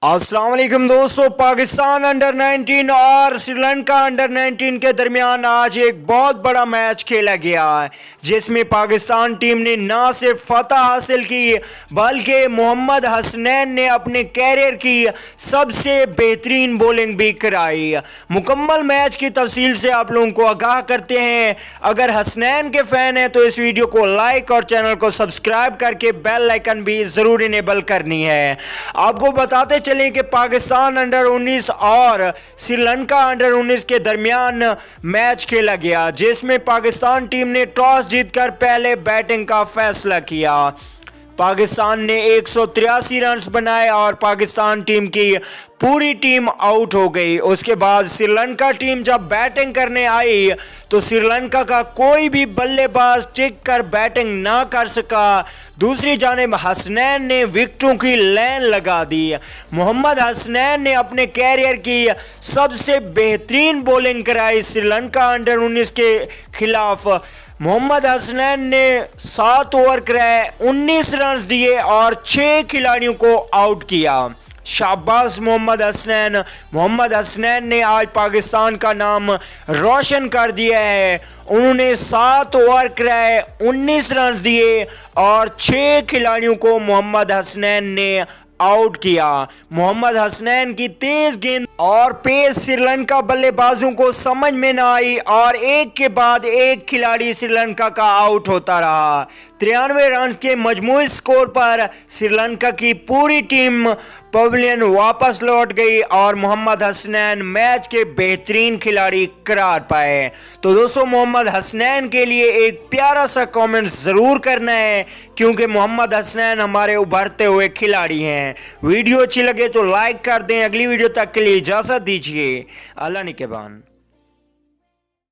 अस्सलाम वालेकुम दोस्तों, पाकिस्तान अंडर 19 और श्रीलंका अंडर 19 के दरमियान आज एक बहुत बड़ा मैच खेला गया है जिसमें पाकिस्तान टीम ने न सिर्फ फतह हासिल की बल्कि मोहम्मद हसनैन ने अपने कैरियर की सबसे बेहतरीन बॉलिंग भी कराई। मुकम्मल मैच की तफसील से आप लोगों को आगाह करते हैं। अगर हसनैन के फैन हैं तो इस वीडियो को लाइक और चैनल को सब्सक्राइब करके बेल आइकन भी ज़रूर इनेबल करनी है। आपको बताते चलें कि पाकिस्तान अंडर 19 और श्रीलंका अंडर 19 के दरमियान मैच खेला गया जिसमें पाकिस्तान टीम ने टॉस जीतकर पहले बैटिंग का फैसला किया। पाकिस्तान ने 183 रन्स बनाए और पाकिस्तान टीम की पूरी टीम आउट हो गई। उसके बाद श्रीलंका टीम जब बैटिंग करने आई तो श्रीलंका का कोई भी बल्लेबाज टिक कर बैटिंग ना कर सका। दूसरी जानिब हसनैन ने विकेटों की लाइन लगा दी। मोहम्मद हसनैन ने अपने कैरियर की सबसे बेहतरीन बॉलिंग कराई श्रीलंका अंडर 19 के खिलाफ। मोहम्मद हसनैन ने 7 ओवर कराए, 19 रन दिए और 6 खिलाड़ियों को आउट किया। शाबाश मोहम्मद हसनैन। मोहम्मद हसनैन ने आज पाकिस्तान का नाम रोशन कर दिया है। उन्होंने 7 ओवर कराए, 19 रन दिए और 6 खिलाड़ियों को मोहम्मद हसनैन ने आउट किया। मोहम्मद हसनैन की तेज गेंद और पेस श्रीलंका बल्लेबाजों को समझ में न आई और एक के बाद एक खिलाड़ी श्रीलंका का आउट होता रहा। 93 रन के मजमूई स्कोर पर श्रीलंका की पूरी टीम पवेलियन वापस लौट गई और मोहम्मद हसनैन मैच के बेहतरीन खिलाड़ी करार पाए। तो दोस्तों, मोहम्मद हसनैन के लिए एक प्यारा सा कमेंट ज़रूर करना है क्योंकि मोहम्मद हसनैन हमारे उभरते हुए खिलाड़ी हैं। वीडियो अच्छी लगे तो लाइक कर दें। अगली वीडियो तक के लिए इजाज़त दीजिए। अल्लाह निगहबान।